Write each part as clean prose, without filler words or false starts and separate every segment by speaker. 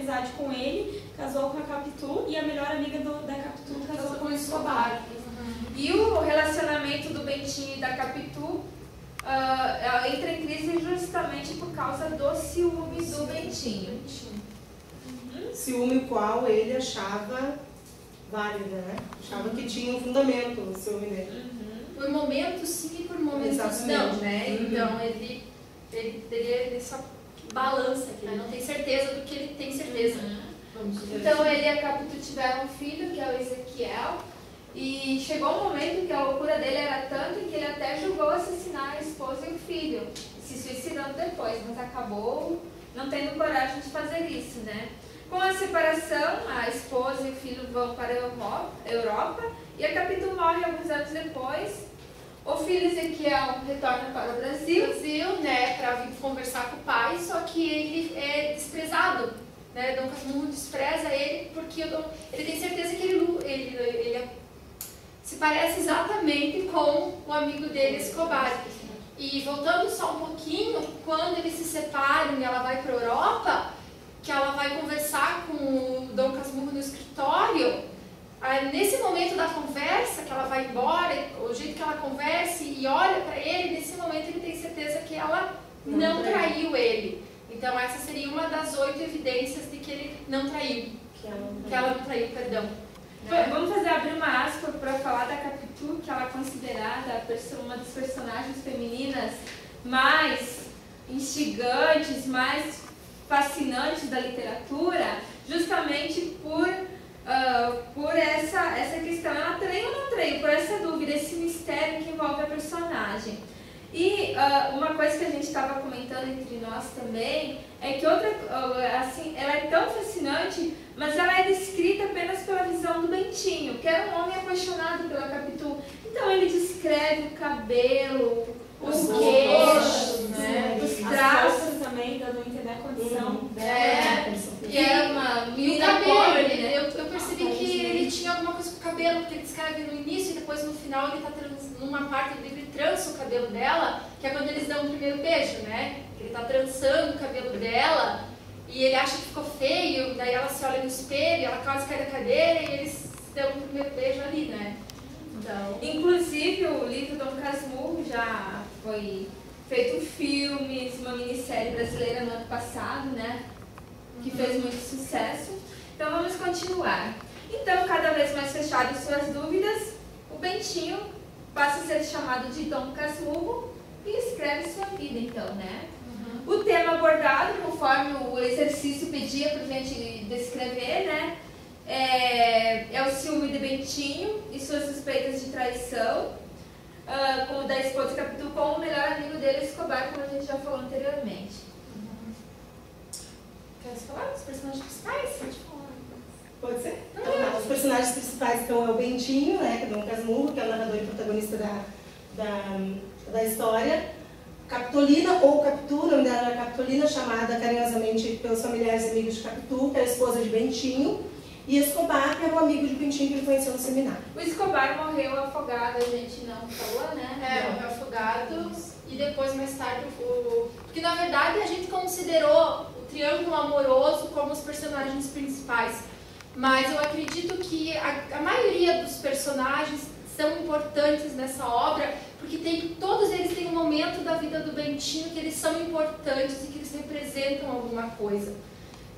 Speaker 1: amizade com ele, casou com a Capitu, e a melhor amiga da Capitu casou com o Escobar.
Speaker 2: E o relacionamento do Bentinho e da Capitu entra em crise justamente por causa do ciúme do Bentinho.
Speaker 3: Ciúme o qual ele achava válido, né? Achava que tinha um fundamento o ciúme dele.
Speaker 4: Por momentos sim e por momentos não, né? Então ele teria essa balança, que ele não tem certeza do que ele tem certeza.
Speaker 2: Então ele e a Capitu tiveram um filho, que é o Ezequiel, e chegou um momento que a loucura dele era tanto que ele até julgou assassinar a esposa e o filho, se suicidando depois, mas acabou não tendo coragem de fazer isso, né? Com a separação, a esposa e o filho vão para a Europa e a Capitu morre alguns anos depois. O filho Ezequiel retorna para o Brasil,
Speaker 4: né, para vir conversar com o pai, só que ele é desprezado, né? Dom Casmurro despreza ele porque ele tem certeza que ele se parece exatamente com o amigo dele, Escobar. E voltando só um pouquinho, quando eles se separam e ela vai para a Europa, que ela vai conversar com o Dom Casmurro no escritório, nesse momento da conversa, que ela vai embora, o jeito que ela conversa e olha para ele, nesse momento ele tem certeza que ela não traiu ele. Então essa seria uma das 8 evidências de que ele não traiu. Que ela não traiu, perdão.
Speaker 2: Vamos abrir uma aspa para falar da Capitu, que ela é considerada uma das personagens femininas mais instigantes, mais fascinantes da literatura, justamente por essa questão, ela traiu ou não traiu, por essa dúvida, esse mistério que envolve a personagem. E uma coisa que a gente estava comentando entre nós também é que ela é tão fascinante, mas ela é descrita apenas pela visão do Bentinho, que era um homem apaixonado pela Capitu. Então ele descreve o cabelo, o queixo, né, os traços
Speaker 1: também, dando a entender a condição
Speaker 2: que é uma menina
Speaker 4: pobre, né? Eu percebi que ele tinha alguma coisa com o cabelo, porque ele descreve no início e depois no final ele tá numa parte do livro, ele trança o cabelo dela, que é quando eles dão o primeiro beijo, né? Ele tá trançando o cabelo dela e ele acha que ficou feio, daí ela se olha no espelho, ela quase cai da cadeira e eles dão o primeiro beijo ali, né? Então...
Speaker 2: Inclusive o livro Dom Casmurro já foi feito filmes, uma minissérie brasileira no ano passado, né? Que fez muito sucesso. Então vamos continuar. Então, cada vez mais fechado em suas dúvidas, o Bentinho passa a ser chamado de Dom Casmurro e escreve sua vida, então, né? O tema abordado, conforme o exercício pedia para a gente descrever, né? É o ciúme de Bentinho e suas suspeitas de traição, como da esposa de Capitu, com o melhor amigo dele, Escobar, como a gente já falou anteriormente.
Speaker 4: Quer falar dos personagens principais?
Speaker 3: Pode ser? Então, os personagens principais então, é o Bentinho, né, que é Dom Casmurro, que é o narrador e protagonista da história. Capitolina, ou Capitu, o nome dela era Capitolina, chamada carinhosamente pelos familiares e amigos de Capitu, que é a esposa de Bentinho. E Escobar, que era um amigo de Bentinho que ele conheceu no seminário.
Speaker 2: O Escobar morreu afogado, a gente não falou, né?
Speaker 4: Morreu afogado e depois, mais tarde, porque na verdade a gente considerou o triângulo amoroso como os personagens principais. Mas eu acredito que a maioria dos personagens são importantes nessa obra, porque todos eles têm um momento da vida do Bentinho que eles são importantes e que eles representam alguma coisa.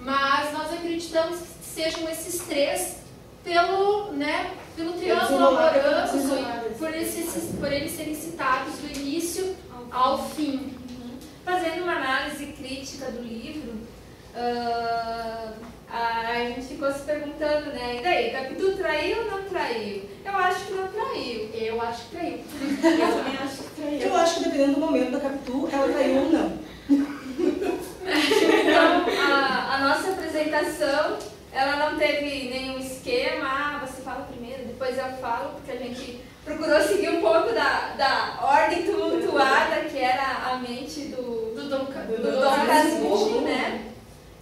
Speaker 4: Mas nós acreditamos que sejam esses três pelo triângulo amoroso, por eles serem citados do início ao fim.
Speaker 2: Fazendo uma análise crítica do livro, a gente ficou se perguntando, né? E daí, Capitu traiu ou não traiu? Eu acho que não traiu.
Speaker 4: Eu acho que traiu.
Speaker 1: Eu também acho que traiu.
Speaker 3: Eu acho que dependendo do momento da Capitu, ela traiu ou não.
Speaker 2: Então, a nossa apresentação, ela não teve nenhum esquema, você fala primeiro, depois eu falo, porque a gente procurou seguir um pouco da ordem tumultuada que era a mente do Dom Casmurro, né?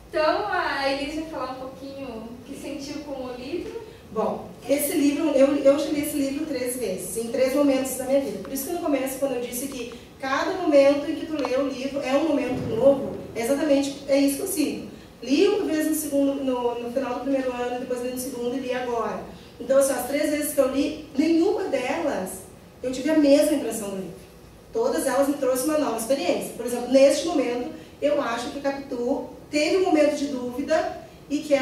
Speaker 2: Então, a Elise vai falar um pouquinho o que sentiu com o livro.
Speaker 3: Bom, esse livro, eu já li esse livro 3 vezes, em 3 momentos da minha vida. Por isso que no começo, quando eu disse que cada momento em que tu lê o livro é um momento novo, é isso que eu sinto. Li uma vez no final do primeiro ano, depois li no segundo e li agora. Então, assim, as 3 vezes que eu li, nenhuma delas eu tive a mesma impressão do livro. Todas elas me trouxeram uma nova experiência. Por exemplo, neste momento, eu acho que Capitu teve um momento de dúvida e que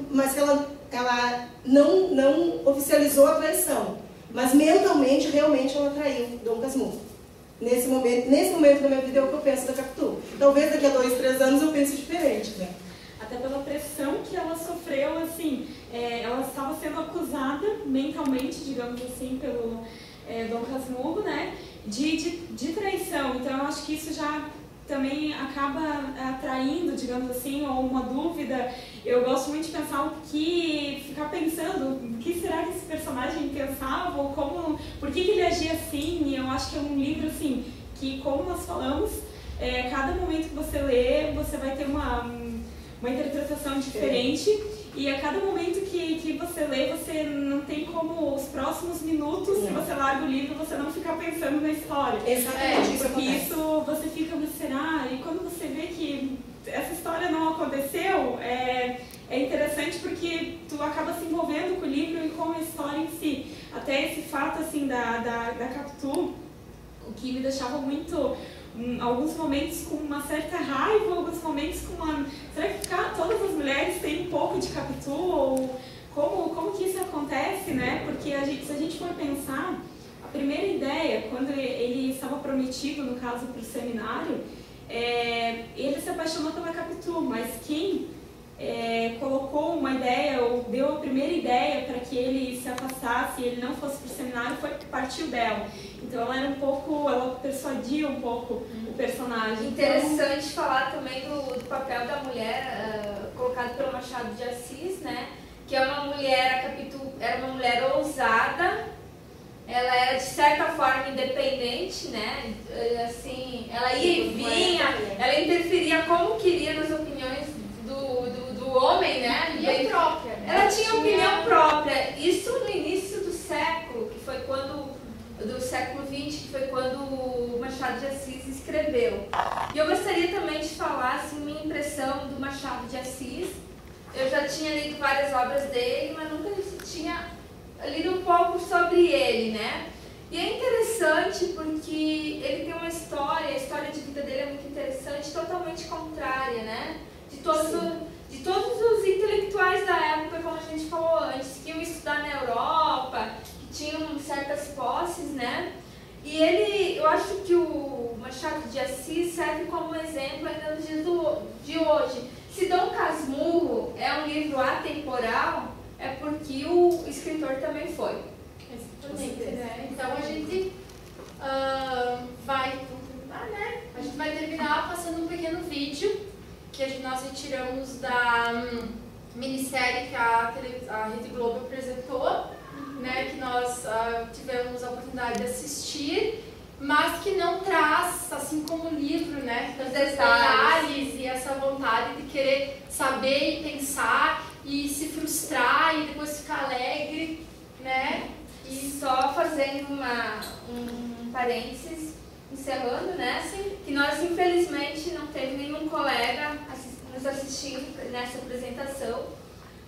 Speaker 3: mas que ela não oficializou a traição. Mas mentalmente, realmente, ela traiu Dom Casmurro. Nesse momento da minha vida é o que eu penso da Capitu. Talvez daqui a 2, 3 anos eu pense diferente, né?
Speaker 1: Até pela pressão que ela sofreu, assim, ela estava sendo acusada mentalmente, digamos assim, pelo Dom Casmurro, né, de traição. Então eu acho que isso já também acaba atraindo, digamos assim, ou uma dúvida. Eu gosto muito de pensar ficar pensando o que será que esse personagem pensava, ou por que ele agia assim. E eu acho que é um livro, assim, que, como nós falamos, cada momento que você lê, você vai ter uma interpretação diferente, e a cada momento que você lê, você não tem como os próximos minutos, se você larga o livro, você não ficar pensando na história.
Speaker 3: Exatamente.
Speaker 1: Porque isso você fica, será? E quando você vê que essa história não aconteceu, é interessante porque tu acaba se envolvendo com o livro e com a história em si. Até esse fato, assim, da Capitu, o que me deixava muito... alguns momentos com uma certa raiva, alguns momentos com uma... Será que todas as mulheres têm um pouco de Capitu? Ou como que isso acontece, né? Porque se a gente for pensar, a primeira ideia, quando ele estava prometido, no caso, para o seminário, ele se apaixonou pela Capitu, mas quem colocou uma ideia, ou deu a primeira ideia para que ele se afastasse e ele não fosse para o seminário, partiu dela. Então ela persuadia um pouco o personagem.
Speaker 2: Interessante falar também do papel da mulher, colocado pelo Machado de Assis, né? Que é uma mulher, a Capitu era uma mulher ousada, ela era de certa forma independente, né? Assim, ela ia e vinha, ela interferia como queria nas opiniões do homem, né?
Speaker 4: E própria.
Speaker 2: Ela tinha opinião própria. Isso no início do século, que foi do século XX, que foi quando o Machado de Assis escreveu. E eu gostaria também de falar, assim, minha impressão do Machado de Assis. Eu já tinha lido várias obras dele, mas nunca tinha lido um pouco sobre ele, né? E é interessante porque ele tem uma história, a história de vida dele é muito interessante, totalmente contrária, né? De todos os intelectuais da época, como a gente falou antes, que iam estudar na Europa, que tinham certas posses, né? E eu acho que o Machado de Assis serve como exemplo ainda nos dias de hoje. Se Dom Casmurro é um livro atemporal, é porque o escritor também foi.
Speaker 4: Exatamente, né? Então a gente vai terminar, né? A gente vai terminar passando um pequeno vídeo que nós retiramos da minissérie que a Rede Globo apresentou, né? Que nós tivemos a oportunidade de assistir, mas que não traz, assim como o livro, né? Os detalhes e essa vontade de querer saber e pensar e se frustrar e depois ficar alegre, né?
Speaker 2: E só fazendo um parênteses, encerrando, né? Sim. Que nós, infelizmente, não teve nenhum colega nos assistindo nessa apresentação,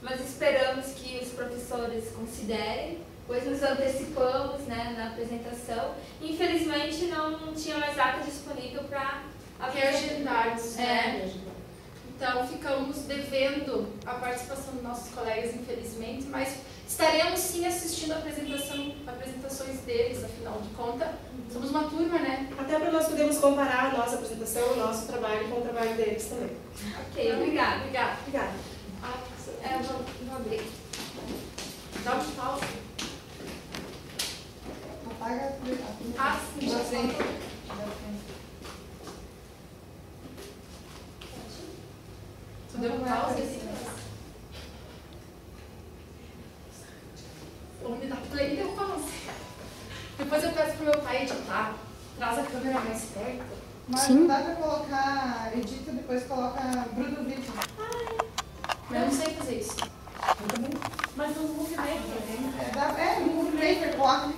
Speaker 2: mas esperamos que os professores considerem, pois nos antecipamos, né, na apresentação. Infelizmente, não tinha mais data disponível para
Speaker 4: agendarmos, né? Então, ficamos devendo a participação dos nossos colegas, infelizmente, mas estaremos sim assistindo a apresentações deles, afinal de contas. Somos uma turma, né?
Speaker 3: Até para nós podermos comparar a nossa apresentação, o nosso trabalho com o trabalho deles também.
Speaker 2: Ok, obrigada.
Speaker 3: Obrigada.
Speaker 2: Eu vou abrir.
Speaker 4: Dá um pausa.
Speaker 5: Apaga
Speaker 4: a sim, já sei. Tu deu pausa? Vou me dar play e deu pausa. Depois eu peço pro meu pai editar. Traz a câmera mais perto.
Speaker 5: Mas não dá pra colocar, edita, depois coloca gruda o vídeo.
Speaker 4: Mas eu não sei fazer isso.
Speaker 5: Eu também.
Speaker 1: Mas nos movimentos.
Speaker 5: No movimento, coloca.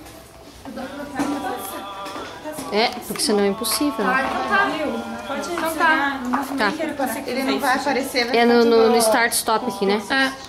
Speaker 6: Porque senão é impossível.
Speaker 4: Tá, então tá.
Speaker 1: Pode
Speaker 4: Então
Speaker 1: desligar.
Speaker 4: tá.
Speaker 1: Ele não vai aparecer.
Speaker 5: Ele não vai aparecer, vai
Speaker 6: É
Speaker 5: ficar
Speaker 6: no
Speaker 5: tudo-
Speaker 6: Start Stop aqui, né?
Speaker 4: É.